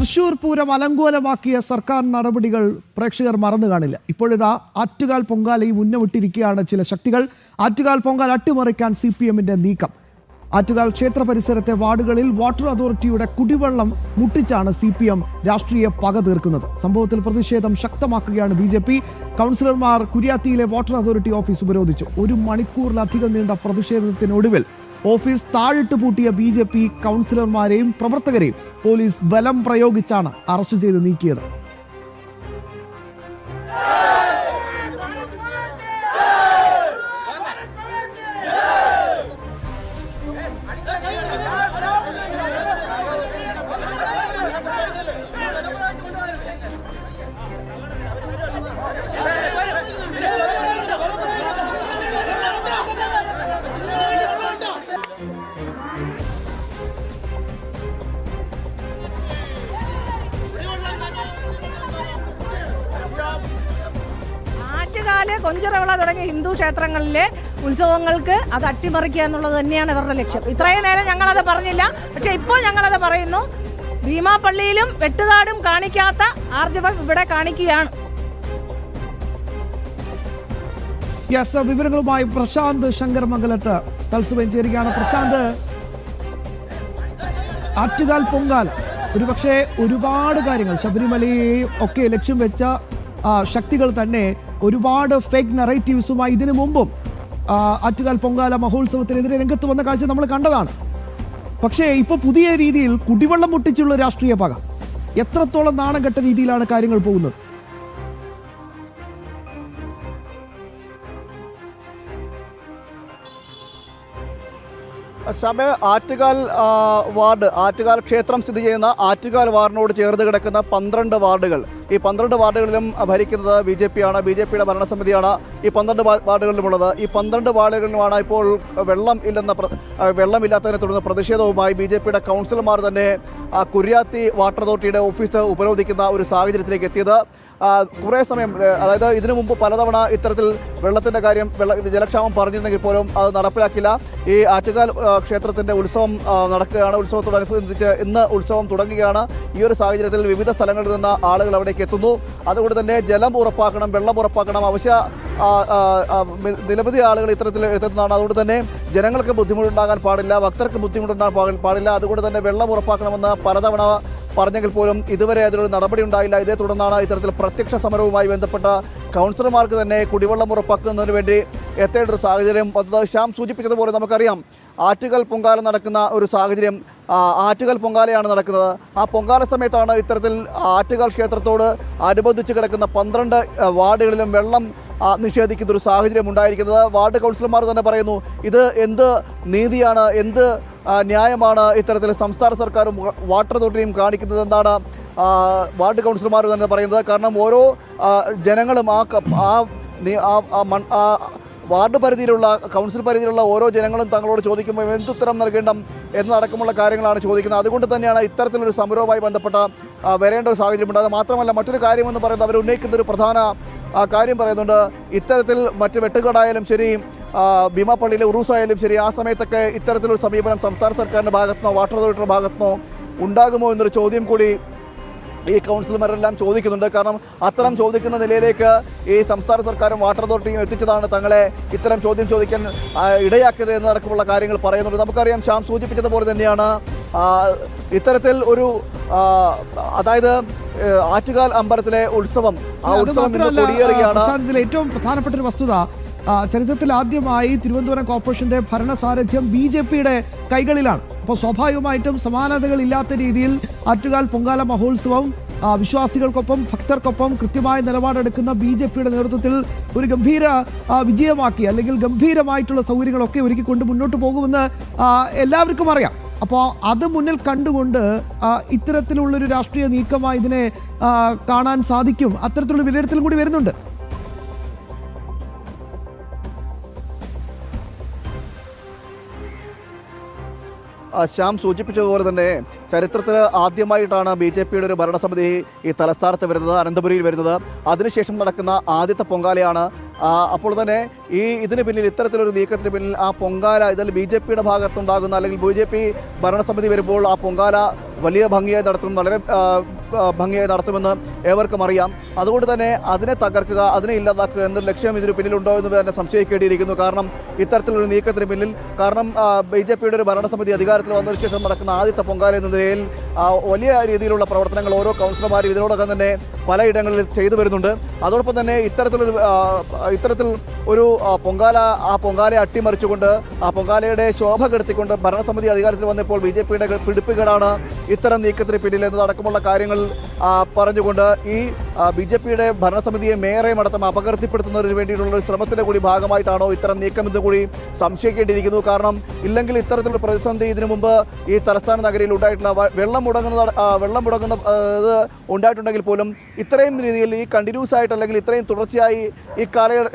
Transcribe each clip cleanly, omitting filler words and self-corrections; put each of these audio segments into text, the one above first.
തൃശൂർ പൂരം അലങ്കോലമാക്കിയ സർക്കാർ നടപടികൾ പ്രേക്ഷകർ മറന്നു കാണില്ല. ഇപ്പോഴിതാ ആറ്റുകാൽ പൊങ്കാലയും ഉന്നമിട്ടിരിക്കുകയാണ് ചില ശക്തികൾ. ആറ്റുകാൽ പൊങ്കാല അട്ടിമറിക്കാൻ CPM-ന്റെ നീക്കം. ആറ്റുകാൽ ക്ഷേത്ര പരിസരത്തെ വാർഡുകളിൽ വാട്ടർ അതോറിറ്റിയുടെ കുടിവെള്ളം മുട്ടിച്ചാണ് CPM രാഷ്ട്രീയ പക തീർക്കുന്നത്. സംഭവത്തിൽ പ്രതിഷേധം ശക്തമാക്കുകയാണ് BJP. കൗൺസിലർമാർ കുര്യാത്തിയിലെ വാട്ടർ അതോറിറ്റി ഓഫീസ് ഉപരോധിച്ചു. 1 മണിക്കൂറിലധികം നീണ്ട പ്രതിഷേധത്തിനൊടുവിൽ ഓഫീസ് താഴിട്ട് പൂട്ടിയ BJP കൗൺസിലർമാരെയും പ്രവർത്തകരെയും പോലീസ് ബലം പ്രയോഗിച്ചാണ് അറസ്റ്റ് ചെയ്ത് നീക്കിയത്. കൊഞ്ചിറവിള തുടങ്ങിയ ഹിന്ദു ക്ഷേത്രങ്ങളിലെ ഉത്സവങ്ങൾക്ക് അത് അട്ടിമറിക്കുക എന്നുള്ളത് തന്നെയാണ് ഇവരുടെ ലക്ഷ്യം. ഇത്രയും നേരം ഞങ്ങളത് പറഞ്ഞില്ല, പക്ഷെ ഇപ്പോൾ ഞങ്ങളത് പറയുന്നു. ഭീമാപള്ളിയിലും വെട്ടുകാടും കാണിക്കാത്ത ആർജവം ഇവിടെ കാണിക്കുകയാണ്. വിവരങ്ങളുമായി പ്രശാന്ത് ശങ്കരമംഗലത്ത് തത്സമയം ചേരുകയാണ്. പ്രശാന്ത്, ആറ്റുകാൽ പൊങ്കാല ഒരുപക്ഷെ ഒരുപാട് കാര്യങ്ങൾ ശബരിമലയെയും ഒക്കെ ലക്ഷ്യം വെച്ച ശക്തികൾ തന്നെ ഒരുപാട് ഫേക്ക് നറേറ്റീവ്സുമായി ഇതിനു മുമ്പും ആറ്റുകാൽ പൊങ്കാല മഹോത്സവത്തിനെതിരെ രംഗത്ത് വന്ന കാഴ്ച നമ്മൾ കണ്ടതാണ്. പക്ഷേ ഇപ്പോൾ പുതിയ രീതിയിൽ കുടിവെള്ളം മുട്ടിച്ചുള്ള രാഷ്ട്രീയ പക എത്രത്തോളം നാണം കെട്ട രീതിയിലാണ് കാര്യങ്ങൾ പോകുന്നത്? ആറ്റുകാൽ വാർഡ്, ആറ്റുകാൽ ക്ഷേത്രം സ്ഥിതി ചെയ്യുന്ന ആറ്റുകാൽ വാർഡിനോട് ചേർന്ന് കിടക്കുന്ന 12 വാർഡുകൾ, ഈ 12 വാർഡുകളിലും ഭരിക്കുന്നത് BJP ആണ്. BJP-യുടെ ഭരണസമിതിയാണ് ഈ 12 വാർഡുകളിലുമുള്ളത്. ഈ 12 വാർഡുകളിലുമാണ് ഇപ്പോൾ വെള്ളമില്ലാത്തതിനെ തുടർന്ന് പ്രതിഷേധവുമായി BJP-യുടെ കൗൺസിലർമാർ തന്നെ കുര്യാത്തി വാട്ടർ അതോറിറ്റിയുടെ ഓഫീസ് ഉപരോധിക്കുന്ന ഒരു സാഹചര്യത്തിലേക്ക് എത്തിയത്. കുറേ സമയം, അതായത് ഇതിനു മുമ്പ് പലതവണ ഇത്തരത്തിൽ വെള്ളത്തിൻ്റെ കാര്യം, ജലക്ഷാമം പറഞ്ഞിരുന്നെങ്കിൽ പോലും അത് നടപ്പിലാക്കില്ല. ഈ ആറ്റുകാൽ ക്ഷേത്രത്തിൻ്റെ ഉത്സവം നടക്കുകയാണ്. ഉത്സവത്തോടനുബന്ധിച്ച് ഇന്ന് ഉത്സവം തുടങ്ങുകയാണ്. ഈ ഒരു സാഹചര്യത്തിൽ വിവിധ സ്ഥലങ്ങളിൽ നിന്ന് ആളുകൾ അവിടേക്ക് എത്തുന്നു. അതുകൊണ്ട് തന്നെ ജലം ഉറപ്പാക്കണം, വെള്ളം ഉറപ്പാക്കണം, നിരവധി ആളുകൾ ഇത്തരത്തിൽ എത്തുന്നതാണ്. അതുകൊണ്ട് തന്നെ ജനങ്ങൾക്ക് ബുദ്ധിമുട്ടുണ്ടാകാൻ പാടില്ല, ഭക്തർക്ക് ബുദ്ധിമുട്ടുണ്ടാകാൻ പാടില്ല. അതുകൊണ്ട് തന്നെ വെള്ളം ഉറപ്പാക്കണമെന്ന് പലതവണ പറഞ്ഞെങ്കിൽ പോലും ഇതുവരെ അതിലൊരു നടപടി ഉണ്ടായില്ല. ഇതേ തുടർന്നാണ് ഇത്തരത്തിൽ പ്രത്യക്ഷ സമരവുമായി ബന്ധപ്പെട്ട കൗൺസിലർമാർക്ക് തന്നെ കുടിവെള്ളം ഉറപ്പാക്കുന്നതിന് വേണ്ടി എത്തേണ്ട ഒരു സാഹചര്യം വന്നത്. ശ്യാം സൂചിപ്പിച്ചതുപോലെ നമുക്കറിയാം, ആറ്റുകാൽ പൊങ്കാല നടക്കുന്ന ഒരു സാഹചര്യം, ആറ്റുകാൽ പൊങ്കാലയാണ് നടക്കുന്നത്. ആ പൊങ്കാല സമയത്താണ് ഇത്തരത്തിൽ ആറ്റുകാൽ ക്ഷേത്രത്തോട് അനുബന്ധിച്ച് കിടക്കുന്ന 12 വാർഡുകളിലും വെള്ളം നിഷേധിക്കുന്ന ഒരു സാഹചര്യം ഉണ്ടായിരിക്കുന്നത്. വാർഡ് കൗൺസിലർമാർ തന്നെ പറയുന്നു, ഇത് എന്ത് നീതിയാണ്, എന്ത് ന്യായമാണ് ഇത്തരത്തിൽ സംസ്ഥാന സർക്കാരും വാട്ടർ അതോറിറ്റിയും കാണിക്കുന്നത് എന്നാണ് വാർഡ് കൗൺസിലർമാർ തന്നെ പറയുന്നത്. കാരണം ഓരോ ജനങ്ങളും വാർഡ് പരിധിയിലുള്ള, കൗൺസിൽ പരിധിയിലുള്ള ഓരോ ജനങ്ങളും തങ്ങളോട് ചോദിക്കുമ്പോൾ എന്തുത്തരം നൽകേണ്ട എന്നടക്കമുള്ള കാര്യങ്ങളാണ് ചോദിക്കുന്നത്. അതുകൊണ്ട് തന്നെയാണ് ഇത്തരത്തിലൊരു സമരവുമായി ബന്ധപ്പെട്ട വരേണ്ട ഒരു സാഹചര്യമുണ്ട്. അത് മാത്രമല്ല, മറ്റൊരു കാര്യമെന്ന് പറയുന്നത്, അവർ ഉന്നയിക്കുന്ന ഒരു പ്രധാന കാര്യം പറയുന്നുണ്ട്. ഇത്തരത്തിൽ മറ്റ് വെട്ടുകാടായാലും ശരി, ഭീമാപള്ളിയിലെ ഉറൂസായാലും ശരി, ആ സമയത്തൊക്കെ ഇത്തരത്തിലൊരു സമീപനം സംസ്ഥാന സർക്കാരിൻ്റെ ഭാഗത്തുനിന്നോ വാട്ടർ അതോറിറ്റിയുടെ ഭാഗത്തുനിന്നോ ഉണ്ടാകുമോ എന്നൊരു ചോദ്യം കൂടി ഈ കൗൺസിലർമാരെല്ലാം ചോദിക്കുന്നുണ്ട്. കാരണം അത്തരം ചോദിക്കുന്ന നിലയിലേക്ക് ഈ സംസ്ഥാന സർക്കാരും വാട്ടർ അതോറിറ്റിയും എത്തിച്ചതാണ് തങ്ങളെ ഇത്തരം ചോദ്യം ചോദിക്കാൻ ഇടയാക്കിയത് എന്നടക്കമുള്ള കാര്യങ്ങൾ പറയുന്നുണ്ട്. നമുക്കറിയാം, ശ്യാം സൂചിപ്പിച്ചതുപോലെ തന്നെയാണ് ഇത്തരത്തിൽ ഒരു, അതായത് ആറ്റുകാൽ അമ്പലത്തിലെ ഉത്സവം, ആ ഉത്സവം കൊടിയേറുകയാണ്. ഏറ്റവും പ്രധാനപ്പെട്ട ഒരു വസ്തുത, ചരിത്രത്തിൽ ആദ്യമായി തിരുവനന്തപുരം കോർപ്പറേഷന്റെ ഭരണസാരഥ്യം BJP-യുടെ കൈകളിലാണ്. അപ്പോൾ സ്വാഭാവികമായിട്ടും സമാനതകളില്ലാത്ത രീതിയിൽ ആറ്റുകാൽ പൊങ്കാല മഹോത്സവം വിശ്വാസികൾക്കൊപ്പം ഭക്തർക്കൊപ്പം കൃത്യമായ നിലപാടെടുക്കുന്ന BJP-യുടെ നേതൃത്വത്തിൽ ഒരു ഗംഭീര വിജയമാക്കി, അല്ലെങ്കിൽ ഗംഭീരമായിട്ടുള്ള സൗകര്യങ്ങളൊക്കെ ഒരുക്കിക്കൊണ്ട് മുന്നോട്ട് പോകുമെന്ന് എല്ലാവർക്കും അറിയാം. അപ്പോൾ അത് മുന്നിൽ കണ്ടുകൊണ്ട് ഇത്തരത്തിലുള്ളൊരു രാഷ്ട്രീയ നീക്കമായി ഇതിനെ കാണാൻ സാധിക്കും. അത്തരത്തിലുള്ള വിലയിരുത്തലും കൂടി വരുന്നുണ്ട്. ശ്യാം സൂചിപ്പിച്ചതുപോലെ തന്നെ ചരിത്രത്തിൽ ആദ്യമായിട്ടാണ് BJPയുടെ ഒരു ഭരണസമിതി ഈ തലസ്ഥാനത്ത് വരുന്നത്, അനന്തപുരിയിൽ വരുന്നത്. അതിനുശേഷം നടക്കുന്ന ആദ്യത്തെ പൊങ്കാലയാണ്. അപ്പോൾ തന്നെ ഇതിന് പിന്നിൽ, ഇത്തരത്തിലൊരു നീക്കത്തിന് പിന്നിൽ ആ പൊങ്കാല ഇതിൽ BJPയുടെ ഭാഗത്തുണ്ടാകുന്ന, അല്ലെങ്കിൽ BJP ഭരണസമിതി വരുമ്പോൾ ആ പൊങ്കാല വലിയ ഭംഗിയായി നടത്തും, വളരെ ഭംഗിയായി നടത്തുമെന്ന് ഏവർക്കും അറിയാം. അതുകൊണ്ട് തന്നെ അതിനെ തകർക്കുക, അതിനെ ഇല്ലാതാക്കുക എന്നൊരു ലക്ഷ്യം ഇതിന് പിന്നിലുണ്ടോ എന്ന് തന്നെ സംശയിക്കേണ്ടിയിരിക്കുന്നു. കാരണം ഇത്തരത്തിലൊരു നീക്കത്തിന് പിന്നിൽ, കാരണം BJPയുടെ ഒരു ഭരണസമിതി അധികാരത്തിൽ വന്നതിന് ശേഷം നടക്കുന്ന ആദ്യത്തെ പൊങ്കാല എന്ന നിലയിൽ വലിയ രീതിയിലുള്ള പ്രവർത്തനങ്ങൾ ഓരോ കൗൺസിലർമാരും ഇതിനോടൊപ്പം തന്നെ പലയിടങ്ങളിൽ ചെയ്തു വരുന്നുണ്ട്. അതോടൊപ്പം തന്നെ ഇത്തരത്തിൽ ഒരു ആ പൊങ്കാലയെ അട്ടിമറിച്ചുകൊണ്ട്, ആ പൊങ്കാലയുടെ ശോഭ കെടുത്തിക്കൊണ്ട് ഭരണസമിതി അധികാരത്തിൽ വന്നപ്പോൾ BJPയുടെ പിടിപ്പുകേടാണ് ഇത്തരം നീക്കത്തിന് പിന്നിൽ എന്നതടക്കമുള്ള കാര്യങ്ങൾ പറഞ്ഞുകൊണ്ട് ഈ BJPയുടെ ഭരണസമിതിയെ മേയറെ മടത്തം അപകീർത്തിപ്പെടുത്തുന്നതിന് വേണ്ടിയിട്ടുള്ള ഒരു ശ്രമത്തിന്റെ കൂടി ഭാഗമായിട്ടാണോ ഇത്തരം നീക്കം എന്ന് കൂടി സംശയിക്കേണ്ടിയിരിക്കുന്നു. കാരണം ഇല്ലെങ്കിൽ ഇത്തരത്തിലുള്ള പ്രതിസന്ധി ഇതിനു മുമ്പ് ഈ തലസ്ഥാന നഗരിയിൽ ഉണ്ടായിട്ടുള്ള വെള്ളം മുടങ്ങുന്ന ഇത് ഉണ്ടായിട്ടുണ്ടെങ്കിൽ പോലും ഇത്രയും രീതിയിൽ ഈ കണ്ടിന്യൂസ് ആയിട്ട്, അല്ലെങ്കിൽ ഇത്രയും തുടർച്ചയായി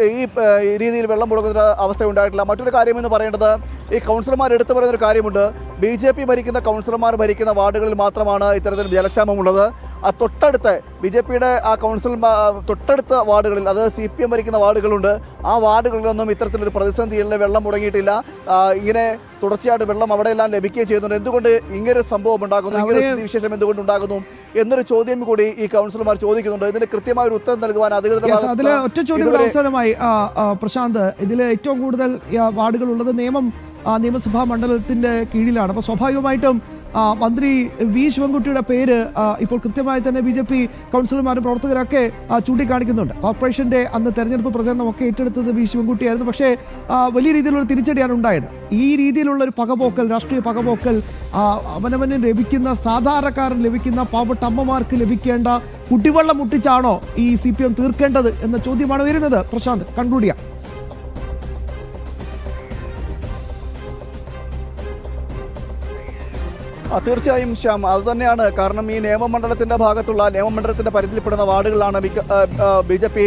ഈ രീതിയിൽ വെള്ളം മുടങ്ങുന്ന അവസ്ഥ ഉണ്ടായിട്ടില്ല. മറ്റൊരു കാര്യമെന്ന് പറയേണ്ടത്, ഈ കൗൺസിലർമാർ എടുത്തു പറയുന്നൊരു കാര്യമുണ്ട്. BJP ഭരിക്കുന്ന കൗൺസിലർമാർ ഭരിക്കുന്ന വാർഡുകളിൽ മാത്രമാണ് ഇത്തരത്തിൽ ജലക്ഷാമമുള്ളത്. തൊട്ടടുത്ത BJPയുടെ ആ തൊട്ടടുത്ത വാർഡുകളിൽ, അത് CPM ഭരിക്കുന്ന വാർഡുകളുണ്ട്, ആ വാർഡുകളിലൊന്നും ഇത്തരത്തിലൊരു പ്രതിസന്ധിയിലെ വെള്ളം മുടങ്ങിയിട്ടില്ല. ഇങ്ങനെ തുടർച്ചയായിട്ട് വെള്ളം അവിടെയെല്ലാം ലഭിക്കുകയും ചെയ്യുന്നുണ്ട്. എന്തുകൊണ്ട് ഇങ്ങനൊരു സംഭവം ഉണ്ടാകുന്നു, ഇങ്ങനൊരു സ്ഥിതിവിശേഷം എന്തുകൊണ്ട് ഉണ്ടാകുന്നു എന്നൊരു ചോദ്യം കൂടി ഈ കൗൺസിലർമാർ ചോദിക്കുന്നുണ്ട്. ഇതിന് കൃത്യമായ ഒരു ഉത്തരം നൽകുവാൻ അതിൽ ഒറ്റ ചോദ്യം അവസരമായി പ്രശാന്ത്, ഇതിൽ ഏറ്റവും കൂടുതൽ വാർഡുകൾ ഉള്ളത് നിയമസഭാ മണ്ഡലത്തിന്റെ കീഴിലാണ്. അപ്പോൾ സ്വാഭാവികമായിട്ടും മന്ത്രി വി ശിവൻകുട്ടിയുടെ പേര് ഇപ്പോൾ കൃത്യമായി തന്നെ BJP കൗൺസിലർമാരും പ്രവർത്തകരൊക്കെ ചൂണ്ടിക്കാണിക്കുന്നുണ്ട്. കോർപ്പറേഷന്റെ അന്ന് തെരഞ്ഞെടുപ്പ് പ്രചരണമൊക്കെ ഏറ്റെടുത്തത് വി ശിവൻകുട്ടിയായിരുന്നു. പക്ഷേ വലിയ രീതിയിലുള്ള തിരിച്ചടിയാണ് ഉണ്ടായത്. ഈ രീതിയിലുള്ള ഒരു പകപോക്കൽ, രാഷ്ട്രീയ പകപോക്കൽ, അവനവന് ലഭിക്കുന്ന, സാധാരണക്കാരന് ലഭിക്കുന്ന, പാവപ്പെട്ട അമ്മമാർക്ക് ലഭിക്കേണ്ട കുടിവെള്ളം മുട്ടിച്ചാണോ ഈ CPM തീർക്കേണ്ടത് എന്ന ചോദ്യമാണ് വരുന്നത്. പ്രശാന്ത്, കൺക്ലൂഡ് ചെയ്യാം. തീർച്ചയായും ശ്യാം, അതുതന്നെയാണ്. കാരണം ഈ നിയമമണ്ഡലത്തിന്റെ പരിധിയിൽപ്പെടുന്ന വാർഡുകളിലാണ് BJP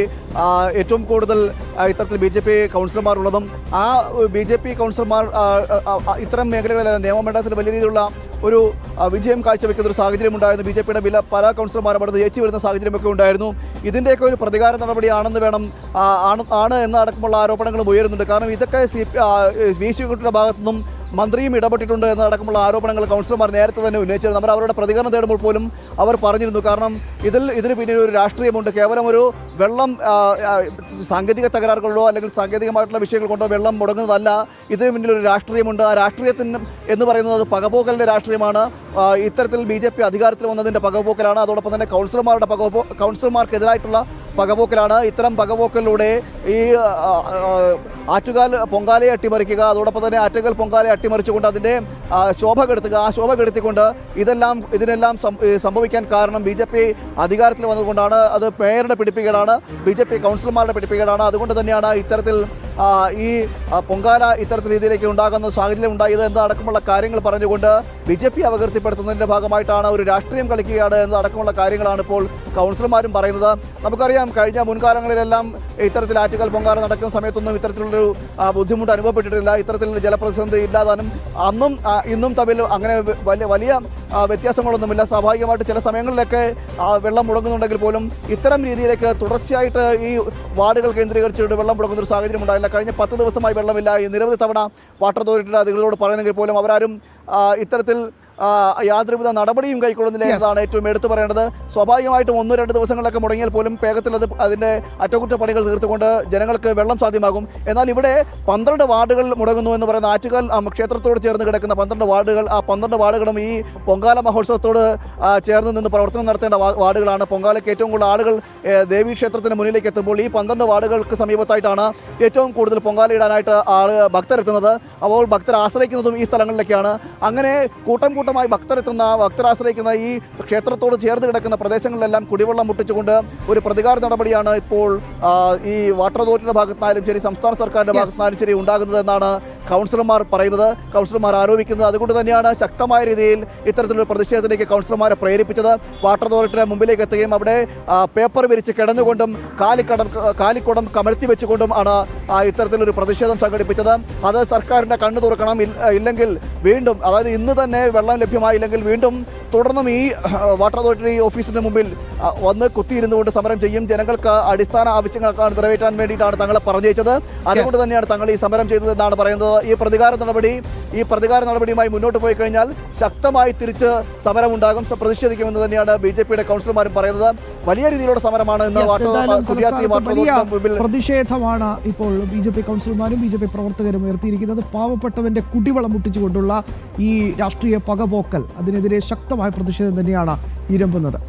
ഏറ്റവും കൂടുതൽ ഇത്തരത്തിൽ BJP കൗൺസിലർമാർ ഉള്ളതും. ആ BJP കൗൺസിലർമാർ ഇത്തരം മേഖലകളിലെല്ലാം നിയമമണ്ഡലത്തിൽ വലിയ രീതിയിലുള്ള ഒരു വിജയം കാഴ്ചവെക്കുന്ന ഒരു സാഹചര്യം ഉണ്ടായിരുന്നു. BJPയുടെ പല കൗൺസിലർമാരും അവിടെ ജയിച്ചു വരുന്ന സാഹചര്യമൊക്കെ ഉണ്ടായിരുന്നു. ഇതിൻ്റെയൊക്കെ ഒരു പ്രതികാര നടപടിയാണെന്ന് എന്ന് അടക്കമുള്ള ആരോപണങ്ങളും ഉയരുന്നുണ്ട്. കാരണം ഇതൊക്കെ വി ശിവൻകുട്ടിയുടെ ഭാഗത്തുനിന്നും മന്ത്രിയും ഇടപെട്ടിട്ടുണ്ട് എന്നടക്കമുള്ള ആരോപണങ്ങൾ കൗൺസിലർമാർ നേരത്തെ തന്നെ ഉന്നയിച്ചിരുന്നു. നമ്മൾ അവരുടെ പ്രതികരണം തേടുമ്പോൾ പോലും അവർ പറഞ്ഞിരുന്നു, കാരണം ഇതിന് പിന്നിൽ ഒരു രാഷ്ട്രീയമുണ്ട്. കേവലം ഒരു വെള്ളം സാങ്കേതിക തകരാറുകളോ അല്ലെങ്കിൽ സാങ്കേതികമായിട്ടുള്ള വിഷയങ്ങൾ കൊണ്ടോ വെള്ളം മുടങ്ങുന്നതല്ല, ഇതിന് പിന്നിൽ ഒരു രാഷ്ട്രീയമുണ്ട്. ആ രാഷ്ട്രീയത്തിന് എന്ന് പറയുന്നത് പകപോക്കലിൻ്റെ രാഷ്ട്രീയമാണ്. ഇത്തരത്തിൽ BJP അധികാരത്തിൽ വന്നതിൻ്റെ പകപോക്കലാണ്. അതോടൊപ്പം തന്നെ കൗൺസിലർമാർക്കെതിരായിട്ടുള്ള പകപോക്കലാണ്. ഇത്തരം പകപോക്കലിലൂടെ ഈ ആറ്റുകാൽ പൊങ്കാലയെ അട്ടിമറിക്കുക, അതോടൊപ്പം തന്നെ ആറ്റുകാൽ പൊങ്കാലയെ അട്ടിമറിച്ചുകൊണ്ട് അതിൻ്റെ ശോഭ കെടുത്തുക, ആ ശോഭ കെടുത്തിക്കൊണ്ട് ഇതിനെല്ലാം സംഭവിക്കാൻ കാരണം BJP അധികാരത്തിൽ വന്നതുകൊണ്ടാണ്. അത് മേയറുടെ പിടിപ്പുകേടാണ്, BJP കൗൺസിലർമാരുടെ പിടിപ്പുകേടാണ്. അതുകൊണ്ട് തന്നെയാണ് ഇത്തരത്തിൽ ഈ പൊങ്കാല ഇത്തരത്തിൽ രീതിയിലേക്ക് ഉണ്ടാകുന്ന സാഹചര്യം ഉണ്ടായത് എന്നതടക്കമുള്ള കാര്യങ്ങൾ പറഞ്ഞുകൊണ്ട് BJP അപകീർത്തിപ്പെടുത്തുന്നതിൻ്റെ ഭാഗമായിട്ടാണ് ഒരു രാഷ്ട്രീയം കളിക്കുകയാണ് എന്നതടക്കമുള്ള കാര്യങ്ങളാണ് ഇപ്പോൾ കൗൺസിലർമാരും പറയുന്നത്. നമുക്കറിയാം, കഴിഞ്ഞ മുൻകാലങ്ങളിലെല്ലാം ഇത്തരത്തിൽ ആറ്റുകാൽ പൊങ്കാല നടക്കുന്ന സമയത്തൊന്നും ഇത്തരത്തിലുള്ളൊരു ബുദ്ധിമുട്ട് അനുഭവപ്പെട്ടിട്ടില്ല. ഇത്തരത്തിലുള്ള ജലപ്രതിസന്ധി ഇല്ലാതാനും ഇന്നും തമ്മിൽ അങ്ങനെ വലിയ വ്യത്യാസങ്ങളൊന്നുമില്ല. സ്വാഭാവികമായിട്ട് ചില സമയങ്ങളിലൊക്കെ വെള്ളം മുടങ്ങുന്നുണ്ടെങ്കിൽ പോലും ഇത്തരം രീതിയിലേക്ക് തുടർച്ചയായിട്ട് ഈ വാർഡുകൾ കേന്ദ്രീകരിച്ചിട്ട് വെള്ളം മുടങ്ങുന്ന ഒരു സാഹചര്യം ഉണ്ടായില്ല. കഴിഞ്ഞ 10 ദിവസമായി വെള്ളമില്ല. നിരവധി തവണ വാട്ടർ അതോറിറ്റിയുടെ അധികൃതരോട് പറയുന്നെങ്കിൽ പോലും അവരാരും ഇത്തരത്തിൽ യാതൊരുവിധ നടപടിയും കൈക്കൊള്ളുന്നില്ല എന്നതാണ് ഏറ്റവും എടുത്തു പറയേണ്ടത്. സ്വാഭാവികമായിട്ടും 1-2 ദിവസങ്ങളൊക്കെ മുടങ്ങിയാൽ പോലും വേഗത്തിൽ അതിൻ്റെ അറ്റകുറ്റപ്പണികൾ തീർത്തുകൊണ്ട് ജനങ്ങൾക്ക് വെള്ളം സാധ്യമാകും. എന്നാൽ ഇവിടെ 12 വാർഡുകൾ മുടങ്ങുന്നു എന്ന് പറയുന്ന ആറ്റുകാൽ ക്ഷേത്രത്തോട് ചേർന്ന് കിടക്കുന്ന 12 വാർഡുകൾ, ആ 12 വാർഡുകളും ഈ പൊങ്കാല മഹോത്സവത്തോട് ചേർന്ന് നിന്ന് പ്രവർത്തനം നടത്തേണ്ട വാർഡുകളാണ്. പൊങ്കാലയ്ക്ക് ഏറ്റവും കൂടുതൽ ആളുകൾ ദേവീ ക്ഷേത്രത്തിന് മുന്നിലേക്ക് എത്തുമ്പോൾ ഈ 12 വാർഡുകൾക്ക് സമീപത്തായിട്ടാണ് ഏറ്റവും കൂടുതൽ പൊങ്കാലയിടാനായിട്ട് ഭക്തരെത്തുന്നത്. അപ്പോൾ ഭക്തർ ആശ്രയിക്കുന്നതും ഈ സ്ഥലങ്ങളിലേക്കാണ്. അങ്ങനെ കൂട്ടമായി ഭക്തർ ആശ്രയിക്കുന്ന ഈ ക്ഷേത്രത്തോട് ചേർന്ന് കിടക്കുന്ന പ്രദേശങ്ങളിലെല്ലാം കുടിവെള്ളം മുട്ടിച്ചുകൊണ്ട് ഒരു പ്രതികാര നടപടിയാണ് ഇപ്പോൾ ഈ വാട്ടർ അതോറിറ്റിയുടെ ഭാഗത്തുനിന്നാലും ശരി, സംസ്ഥാന സർക്കാരിന്റെ ഭാഗത്തുനിന്നാലും ശരി ഉണ്ടാകുന്നത് എന്നാണ് കൗൺസിലർമാർ പറയുന്നത്, കൗൺസിലർമാർ ആരോപിക്കുന്നത്. അതുകൊണ്ട് തന്നെയാണ് ശക്തമായ രീതിയിൽ ഇത്തരത്തിലൊരു പ്രതിഷേധത്തിലേക്ക് കൗൺസിലർമാരെ പ്രേരിപ്പിച്ചത്. വാട്ടർ അതോറിറ്റിയുടെ മുമ്പിലേക്ക് എത്തുകയും അവിടെ പേപ്പർ വിരിച്ച് കിടന്നുകൊണ്ടും കാലിക്കുടം കമഴ്ത്തി വെച്ചുകൊണ്ടും ആണ് ഇത്തരത്തിലൊരു പ്രതിഷേധം സംഘടിപ്പിച്ചത്. അത് സർക്കാരിൻ്റെ കണ്ണു തുറക്കണം, ഇല്ലെങ്കിൽ വീണ്ടും, അതായത് ഇന്ന് തന്നെ വെള്ളം ലഭ്യമായില്ലെങ്കിൽ വീണ്ടും തുടർന്നും ഈ വാട്ടർ അതോറിറ്റി ഓഫീസിന് മുമ്പിൽ വന്ന് കുത്തിയിരുന്നുകൊണ്ട് സമരം ചെയ്യും. ജനങ്ങൾക്ക് അടിസ്ഥാന ആവശ്യങ്ങൾക്കാണ് നിറവേറ്റാൻ വേണ്ടിയിട്ടാണ് തങ്ങളെ പറഞ്ഞയച്ചത്. അതുകൊണ്ട് തന്നെയാണ് തങ്ങൾ ഈ സമരം ചെയ്തതെന്നാണ് പറയുന്നത്. ഈ പ്രതികാര നടപടിയുമായി മുന്നോട്ട് പോയി കഴിഞ്ഞാൽ ശക്തമായി തിരിച്ച് സമരമുണ്ടാകും, പ്രതിഷേധിക്കുമെന്ന് തന്നെയാണ് BJP-യുടെ കൗൺസിലർമാരും പറയുന്നത്. വലിയ രീതിയിലുള്ള സമരമാണ് ഇന്ന് പ്രതിഷേധമാണ് ഇപ്പോൾ BJP കൗൺസിലർമാരും BJP പ്രവർത്തകരും ഉയർത്തിയിരിക്കുന്നത്. പാവപ്പെട്ടവന്റെ കുടിവെള്ളം മുട്ടിച്ചുകൊണ്ടുള്ള ഈ രാഷ്ട്രീയ പകപോക്കൽ, അതിനെതിരെ ശക്തമായ പ്രതിഷേധം തന്നെയാണ് ഇരമ്പുന്നത്.